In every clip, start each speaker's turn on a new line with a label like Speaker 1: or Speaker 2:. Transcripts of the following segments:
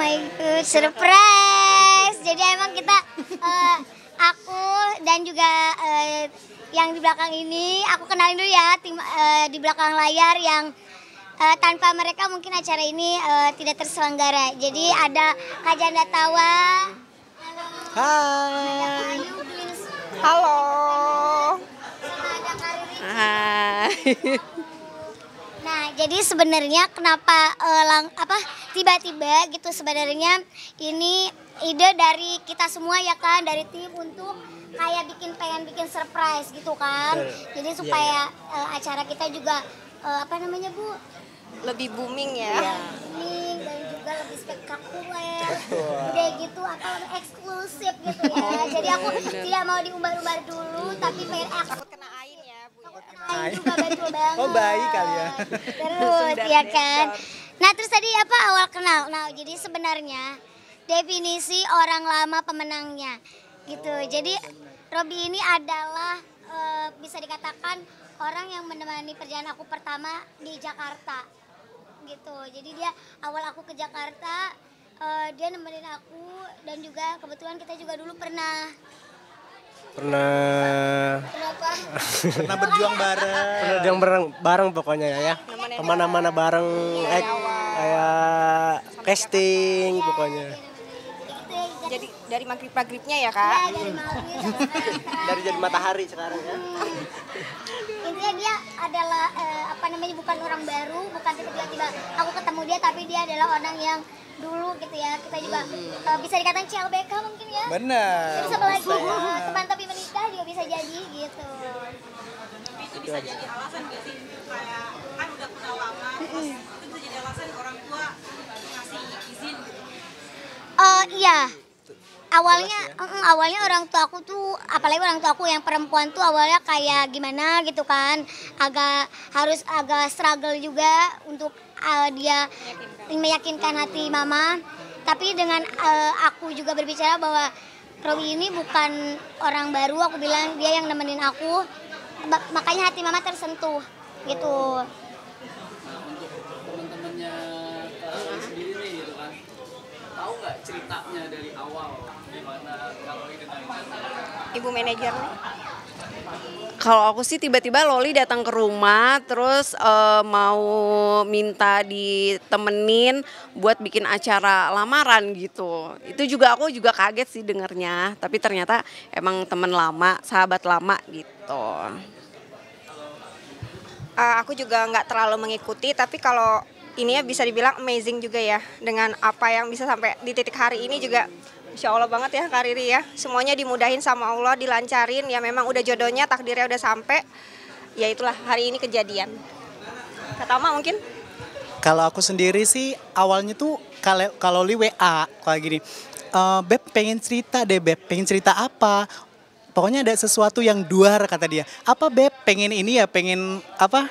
Speaker 1: my god, surprise. Jadi emang kita aku dan juga yang di belakang ini aku kenalin dulu ya tim di belakang layar yang tanpa mereka mungkin acara ini tidak terselenggara. Jadi ada Kak Janda Tawa.
Speaker 2: Hai.
Speaker 3: Halo.
Speaker 1: Sama ada Kak Riri.
Speaker 3: Hai.
Speaker 1: Nah, jadi sebenarnya kenapa tiba-tiba gitu sebenarnya ini ide dari kita semua ya kan, dari tim untuk kayak pengen bikin surprise gitu kan. Jadi supaya acara kita juga apa namanya Bu?
Speaker 3: Lebih booming ya.
Speaker 1: Booming dan juga lebih spektakuler. Udah gitu atau lebih eksklusif gitu ya. Jadi aku tidak mau diumbar-umbar dulu tapi pengen
Speaker 3: Takut kena ain ya, Bu.
Speaker 1: Ain juga betul banget.
Speaker 2: Oh bayi kali ya.
Speaker 1: Terus ya kan. Nah terus tadi apa awal kenal. Nah jadi sebenarnya definisi orang lama pemenangnya gitu. Jadi Robby ini adalah bisa dikatakan orang yang menemani perjalanan aku pertama di Jakarta gitu. Jadi dia awal aku ke Jakarta dia nemenin aku dan juga kebetulan kita juga dulu pernah kenapa?
Speaker 2: Pernah berjuang bareng.
Speaker 4: Pernah berjuang bareng pokoknya ya. Kemana-mana bareng, kayak casting pokoknya.
Speaker 3: Jadi dari maghrib-maghribnya ya, Kak?
Speaker 1: Dari maghrib
Speaker 4: Dari jadi matahari sekarang ya.
Speaker 1: intinya dia adalah apa namanya bukan orang baru, bukan tiba-tiba aku ketemu dia, tapi dia adalah orang yang dulu gitu ya. Kita juga bisa dikatakan CLBK mungkin ya.
Speaker 2: Bener.
Speaker 1: Terus apa lagi teman tapi menikah juga bisa jadi gitu.
Speaker 5: Itu bisa jadi alasan gak sih, kayak kan udah kenal lama, terus itu bisa jadi alasan orang tua ngasih izin gitu.
Speaker 1: Iya. Awalnya orang tua aku tuh, apalagi orang tua aku yang perempuan tuh awalnya kayak gimana gitu kan, harus agak struggle juga untuk dia meyakinkan hati mama. Tapi dengan aku juga berbicara bahwa Robby ini bukan orang baru, aku bilang dia yang nemenin aku, makanya hati mama tersentuh gitu.
Speaker 6: Untuk teman-temannya Kak sendiri nih gitu kan, tahu nggak ceritanya dari awal gimana kalau ini
Speaker 3: Ibu manajer nih.
Speaker 7: Kalau aku sih tiba-tiba Loli datang ke rumah terus mau minta ditemenin buat bikin acara lamaran gitu. Itu juga aku juga kaget sih dengernya, tapi ternyata emang temen lama, sahabat lama gitu.
Speaker 3: Aku juga nggak terlalu mengikuti, tapi kalau ini ya bisa dibilang amazing juga ya. Dengan apa yang bisa sampai di titik hari ini juga Insya Allah banget ya Kak Riri ya. Semuanya dimudahin sama Allah, dilancarin. Ya memang udah jodohnya, takdirnya udah sampai. Ya itulah hari ini kejadian. Kak Tama mungkin?
Speaker 2: Kalau aku sendiri sih awalnya tuh kalau Li WA kayak gini. Beb pengen cerita deh Beb, pengen cerita apa? Pokoknya ada sesuatu yang duar kata dia. Apa Beb? Pengen ini ya, pengen apa?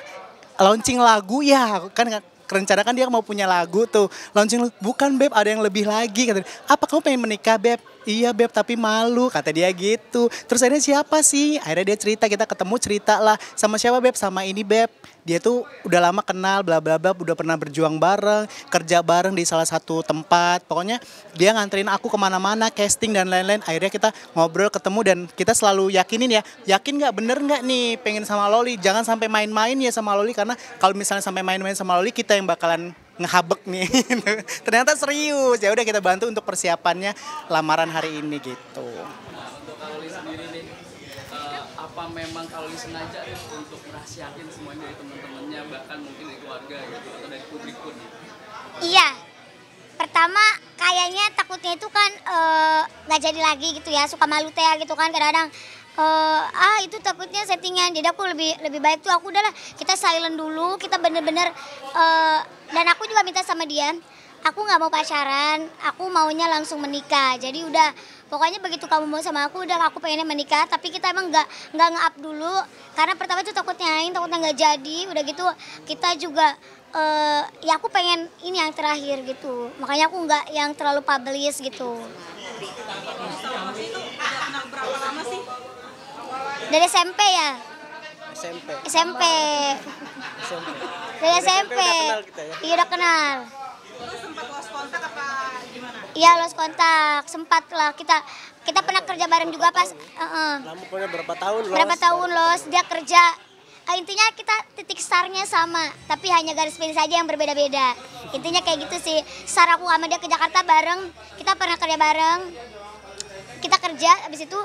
Speaker 2: Launching lagu ya, kan rencana kan dia mau punya lagu tuh. Launching bukan Beb, ada yang lebih lagi kata dia. Apa kamu pengen menikah Beb? Iya Beb, tapi malu kata dia gitu. Terus akhirnya siapa sih? Akhirnya dia cerita, kita ketemu cerita lah. Sama siapa Beb? Sama ini Beb. Dia tuh udah lama kenal, bla bla bla, udah pernah berjuang bareng, kerja bareng di salah satu tempat. Pokoknya dia nganterin aku kemana-mana, casting dan lain-lain. Akhirnya kita ngobrol, ketemu dan kita selalu yakinin ya, yakin nggak, bener nggak nih pengen sama Loli? Jangan sampai main-main ya sama Loli, karena kalau misalnya sampai main-main sama Loli kita yang bakalan ngehabek nih. Ternyata serius. Ya udah kita bantu untuk persiapannya lamaran hari ini gitu.
Speaker 6: Nah, untuk Kaloli sendiri nih, apa memang Kaloli sengaja untuk merahasiakan semuanya dari teman-temannya, bahkan mungkin dari keluarga gitu, atau dari publik pun?
Speaker 1: Iya. Pertama kayaknya takutnya itu kan nggak jadi lagi gitu ya, suka malu teh gitu kan kadang-kadang. Itu takutnya settingan, jadi aku lebih baik tuh aku udahlah kita silent dulu, kita bener-bener dan aku juga minta sama dia, aku nggak mau pacaran, aku maunya langsung menikah. Jadi udah pokoknya begitu kamu mau sama aku, udah aku pengennya menikah, tapi kita emang nggak nge-up dulu karena pertama itu takutnya nggak jadi. Udah gitu kita juga ya aku pengen ini yang terakhir gitu, makanya aku nggak yang terlalu publish gitu.
Speaker 5: Berapa lama sih?
Speaker 1: Dari SMP ya? SMP. Dari SMP.
Speaker 4: udah kenal kita ya?
Speaker 1: Iya udah kenal.
Speaker 5: Terus sempat lost kontak apa gimana?
Speaker 1: Iya, lost kontak. Sempat lah kita pernah kerja bareng juga pas
Speaker 4: Lama pokoknya berapa tahun loh.
Speaker 1: berapa tahun lost dia kerja. Intinya kita titik startnya sama, tapi hanya garis finish saja yang berbeda-beda. Intinya kayak gitu sih. Start aku sama dia ke Jakarta bareng, kita pernah kerja bareng. Kita kerja, habis itu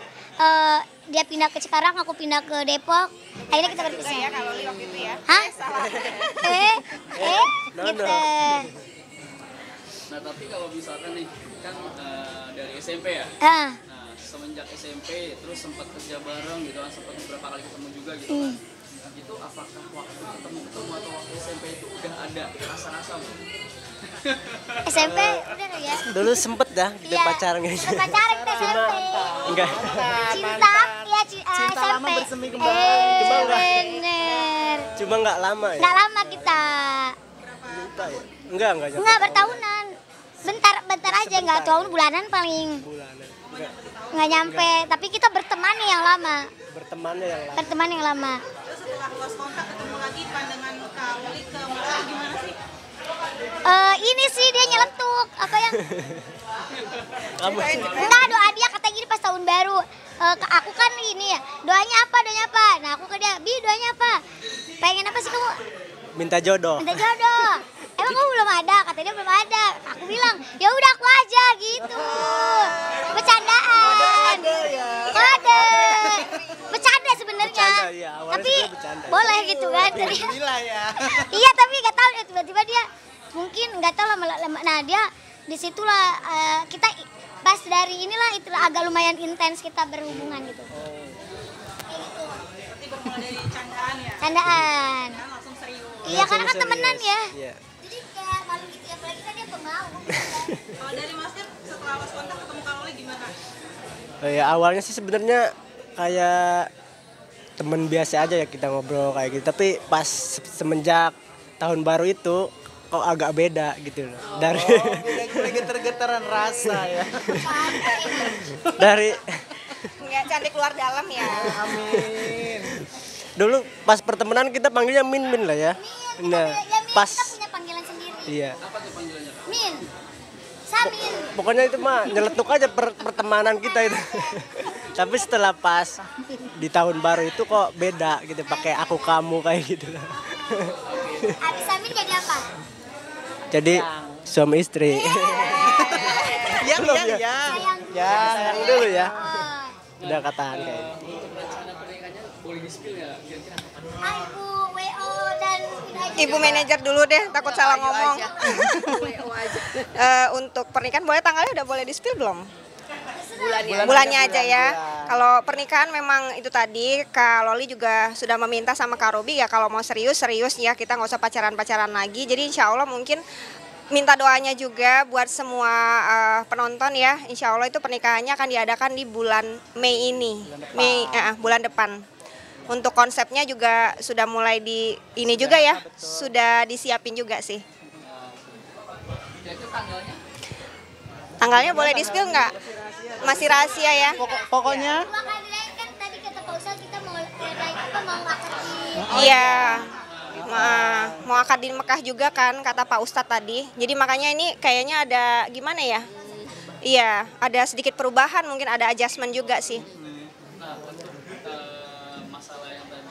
Speaker 1: dia pindah ke Cikarang, aku pindah ke Depok. Akhirnya kita berpisah.
Speaker 3: Ya kalau Li waktu itu ya.
Speaker 1: Hah? Gitu.
Speaker 6: Nah tapi kalau misalkan nih kan dari SMP ya.
Speaker 1: Ah,
Speaker 6: Nah semenjak SMP terus sempat kerja bareng gitu kan, sempat beberapa kali ketemu juga gitu kan. Itu apakah waktu ketemu atau waktu SMP itu udah ada rasa-rasa?
Speaker 1: SMP udah nggak ya?
Speaker 4: Dulu sempet dah kita
Speaker 1: Iya,
Speaker 4: pacaran guys.
Speaker 1: sempet pacaran kita SMP.
Speaker 4: Enggak.
Speaker 1: Cinta, ya
Speaker 2: Cinta
Speaker 1: SMP.
Speaker 2: lama bersemi kembali.
Speaker 4: Cuma enggak.
Speaker 1: Bener.
Speaker 4: Cuma nggak lama ya.
Speaker 1: Nggak lama kita.
Speaker 4: Lupa ya. Enggak nyampe
Speaker 1: Nggak bertahunan. Bentar aja, nggak tahun bulanan paling.
Speaker 4: bulanan. Enggak.
Speaker 1: Nggak nyampe, tapi kita berteman nih yang lama.
Speaker 4: Bertemannya yang lama.
Speaker 1: Berteman yang lama.
Speaker 5: Terus setelah lost kontak ketemu lagi, pandangan Kak Loli ke Mas gimana sih?
Speaker 1: Ini sih dia nyeletuk apa yang
Speaker 4: Kamu
Speaker 1: enggak, doa dia kata gini pas tahun baru. Aku kan ini ya, doanya apa? Nah aku ke dia, Bi doanya apa? Pengen apa sih kamu?
Speaker 4: minta jodoh.
Speaker 1: Minta jodoh. Emang kamu belum ada? Kata dia belum ada. Aku bilang, ya udah aku aja gitu. Bercandaan. Kode. Bercanda sebenarnya.
Speaker 4: Bercanda, iya, awalnya
Speaker 1: Tapi
Speaker 4: sebenarnya bercanda.
Speaker 1: boleh gitu kan. Jadi,
Speaker 2: Alhamdulillah ya.
Speaker 1: iya tapi nggak tahu ya, tiba-tiba dia mungkin nggak tahu lama-lama. Nah dia disitulah kita pas dari inilah itu agak lumayan intens kita berhubungan gitu.
Speaker 5: Berarti bermula dari candaan ya?
Speaker 1: Candaan.
Speaker 5: Kan langsung serius.
Speaker 1: Iya karena kan temenan ya.
Speaker 4: Iya.
Speaker 1: Jadi kayak malu gitu ya, apalagi kan dia pemau.
Speaker 5: Kalau dari Masnya setelah lost kontak ketemu Kak Loli gimana?
Speaker 4: Ya awalnya sih sebenarnya kayak temen biasa aja ya kita ngobrol kayak gitu. Tapi pas semenjak tahun baru itu kok agak beda gitu loh. Dari
Speaker 2: Mulai geter-geteran rasa ya.
Speaker 4: dari
Speaker 3: Nggak cantik luar dalam ya.
Speaker 2: Amin.
Speaker 4: dulu pas pertemanan kita panggilnya Min lah ya. Nah, pas
Speaker 1: Kita punya panggilan sendiri.
Speaker 4: iya.
Speaker 1: Min. Samin.
Speaker 4: Pokoknya itu mah nyeletuk aja pertemanan kita itu. Tapi setelah pas di tahun baru itu kok beda gitu, pakai aku kamu kayak gitu lah.
Speaker 1: Abis Samin jadi apa?
Speaker 4: Jadi suami istri.
Speaker 2: Ya,
Speaker 4: Belum
Speaker 2: ya,
Speaker 4: ya?
Speaker 2: ya.
Speaker 1: Sayang.
Speaker 2: Ya,
Speaker 4: Sayang dulu ya.
Speaker 1: Oh.
Speaker 4: Udah kataan kayak gitu.
Speaker 6: Untuk rencana pernikahannya boleh di-spill nggak kira-kira?
Speaker 1: Ibu WO dan
Speaker 3: Ibu manajer dulu deh, takut salah ngomong. Untuk pernikahan boleh tanggalnya udah boleh di-spill belum? Bulannya aja ya. Kalau pernikahan memang itu tadi Kak Loli juga sudah meminta sama Kak Robi ya kalau mau serius ya, kita nggak usah pacaran-pacaran lagi. Jadi insya Allah mungkin minta doanya juga buat semua penonton ya. Insya Allah itu pernikahannya akan diadakan di bulan Mei ini. Bulan depan. Untuk konsepnya juga sudah mulai di ini juga ya. Sudah disiapin juga sih.
Speaker 6: Kira-kira tanggalnya?
Speaker 3: Tanggalnya boleh di-spill nggak? Masih rahasia ya.
Speaker 2: Pokoknya
Speaker 1: Dua kali lain kan tadi kata Pak Ustadz kita mau akad di
Speaker 3: Iya. Mau akad di Mekah juga kan kata Pak Ustadz tadi. Jadi makanya ini kayaknya ada gimana ya? Iya, ada sedikit perubahan, mungkin ada adjustment juga sih.
Speaker 6: Nah untuk masalah yang tadi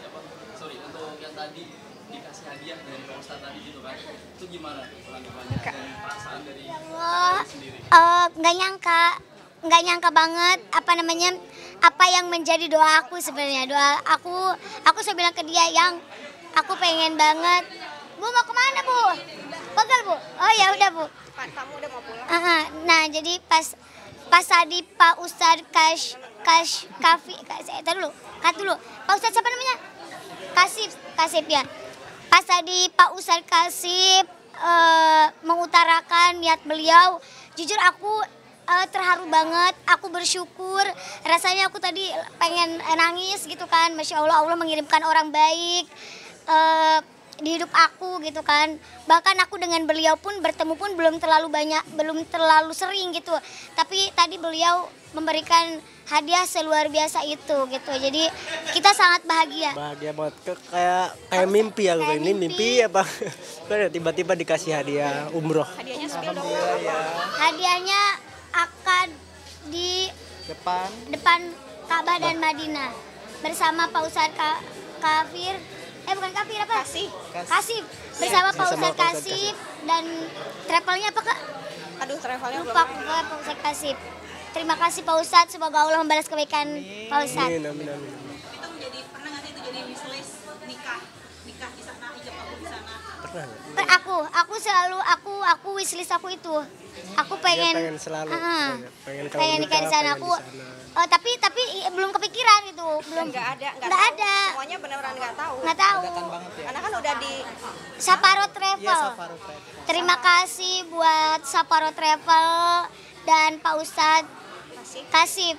Speaker 6: untuk yang tadi dikasih hadiah dari Pak Ustadz tadi gitu kan, itu gimana tanggapannya dan perasaan dari
Speaker 1: Allah,
Speaker 6: sendiri?
Speaker 1: nggak nyangka banget apa yang menjadi doa aku sebenarnya. Doa aku saya bilang ke dia yang aku pengen banget. Bu mau kemana Bu? Pegal Bu. Oh ya udah Bu.
Speaker 3: Kamu udah mau pulang?
Speaker 1: Nah jadi pas tadi Pak Ustadz kat dulu. Pak Ustadz siapa namanya? Kasif ya. Pas tadi Pak Ustadz Kasif mengutarakan niat beliau, jujur aku terharu banget, aku bersyukur, rasanya aku tadi pengen nangis gitu kan. Masya Allah, Allah mengirimkan orang baik di hidup aku gitu kan. Bahkan aku dengan beliau pun bertemu pun belum terlalu sering gitu. Tapi tadi beliau memberikan hadiah seluar biasa itu gitu. Jadi kita sangat bahagia.
Speaker 4: Bahagia banget kayak mimpi aku kayak ini mimpi apa? Tiba-tiba dikasih hadiah umroh.
Speaker 3: Hadiahnya spill dong.
Speaker 1: Hadiahnya akad di depan Ka'bah dan Madinah bersama Pak Ustadz Kafir, bukan Kafir apa? Kasif. Bersama Pak Ustadz Kasif dan travelnya apa Kak?
Speaker 3: Aduh, travelnya
Speaker 1: Lupa Pak Ustadz Kasif. Terima kasih Pak Ustadz, semoga Allah membalas kebaikan Pak Ustadz.
Speaker 4: Amin.
Speaker 5: Itu menjadi pernah nggak sih itu jadi wishlist nikah di sana, ijab kabul di sana?
Speaker 4: Pernah nggak?
Speaker 1: Aku selalu wishlist aku itu. Aku pengen
Speaker 4: pengen selalu
Speaker 1: pengen nikah di sana. Aku tapi belum kepikiran gitu, belum
Speaker 3: nggak
Speaker 1: tahu.
Speaker 3: ada. Semuanya benar-benar nggak tahu. Karena kan udah di
Speaker 1: Saparo Travel. Terima kasih buat Saparo Travel dan Pak Ustadz Kasif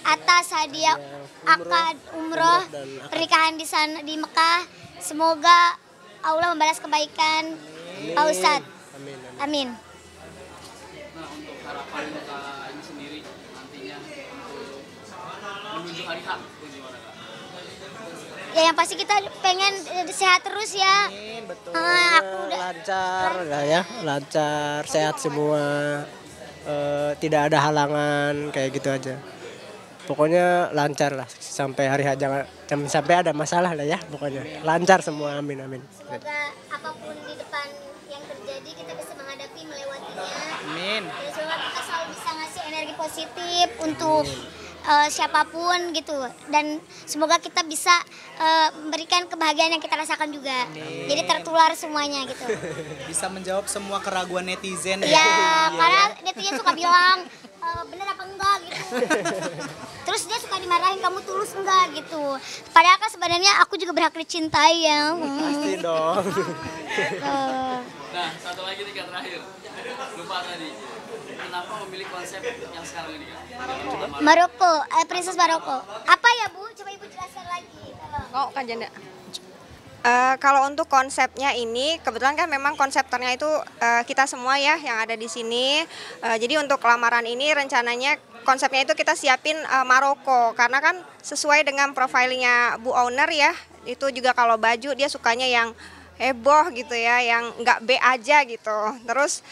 Speaker 1: atas hadiah akad umroh pernikahan di sana di Mekah. Semoga Allah membalas kebaikan Pak Ustadz. Amin.
Speaker 6: Nah, untuk harapan Kak ini sendiri nantinya untuk menuju hari H itu gimana Kak?
Speaker 1: Ya yang pasti kita pengen sehat terus ya.
Speaker 4: Betul.
Speaker 1: Aku udah
Speaker 4: Lancar lah ya, lancar, sehat semua. Tidak ada halangan kayak gitu aja. Pokoknya lancar lah sampai hari H, jangan sampai ada masalah lah ya. Pokoknya lancar semua, amin.
Speaker 1: semoga apapun di depan yang terjadi kita bisa menghadapi, melewatinya.
Speaker 2: Amin.
Speaker 1: Dan semoga kita selalu bisa ngasih energi positif untuk siapapun gitu, dan semoga kita bisa memberikan kebahagiaan yang kita rasakan juga. Jadi tertular semuanya gitu.
Speaker 2: Bisa menjawab semua keraguan netizen
Speaker 1: Ya, karena netizen suka bilang bener apa enggak gitu. Terus dia suka dimarahin, kamu tulus enggak gitu. Padahal kan sebenarnya aku juga berhak dicintai ya.
Speaker 4: Pasti dong.
Speaker 6: Nah, satu lagi nih Kak terakhir. Lupa tadi. Kenapa memilih konsep yang sekarang ini Kak?
Speaker 1: Maroko, Princess Maroko. Apa ya Bu? Coba Ibu jelaskan lagi.
Speaker 3: Oh, Kak Janda. Kalau untuk konsepnya ini, kebetulan kan memang konseptornya itu kita semua ya yang ada di sini. Jadi untuk lamaran ini rencananya konsepnya itu kita siapin Maroko, karena kan sesuai dengan profilnya Bu Owner ya. Itu juga kalau baju dia sukanya yang heboh gitu ya, yang nggak B aja gitu. Terus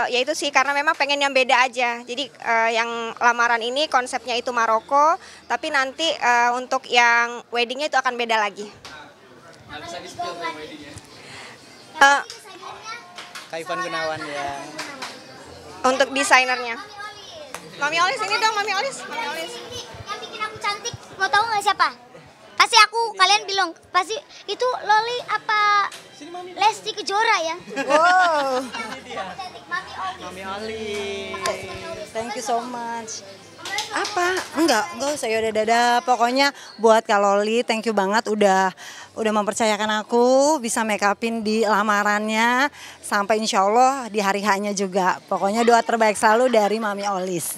Speaker 3: ya itu sih, karena memang pengen yang beda aja. Jadi yang lamaran ini konsepnya itu Maroko, tapi nanti untuk yang weddingnya itu akan beda lagi.
Speaker 6: Nah, bisa di-spill dong weddingnya.
Speaker 2: Kak Ivan Gunawan ya.
Speaker 3: Untuk desainernya. Mami Olis ini dong, Mami Olis.
Speaker 1: Yang bikin aku cantik, mau tahu nggak siapa? Pasti aku, kalian bilang pasti itu Loli apa Lesti Kejora ya?
Speaker 8: Wow,
Speaker 1: Mami Oli.
Speaker 8: thank you so much. Apa? Enggak usah, yaudah dadah. Pokoknya buat Kak Loli, thank you banget udah mempercayakan aku bisa make upin di lamarannya sampai insya Allah di hari H-nya juga. Pokoknya doa terbaik selalu dari Mami Olis.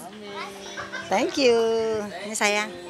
Speaker 8: Thank you. Ini saya.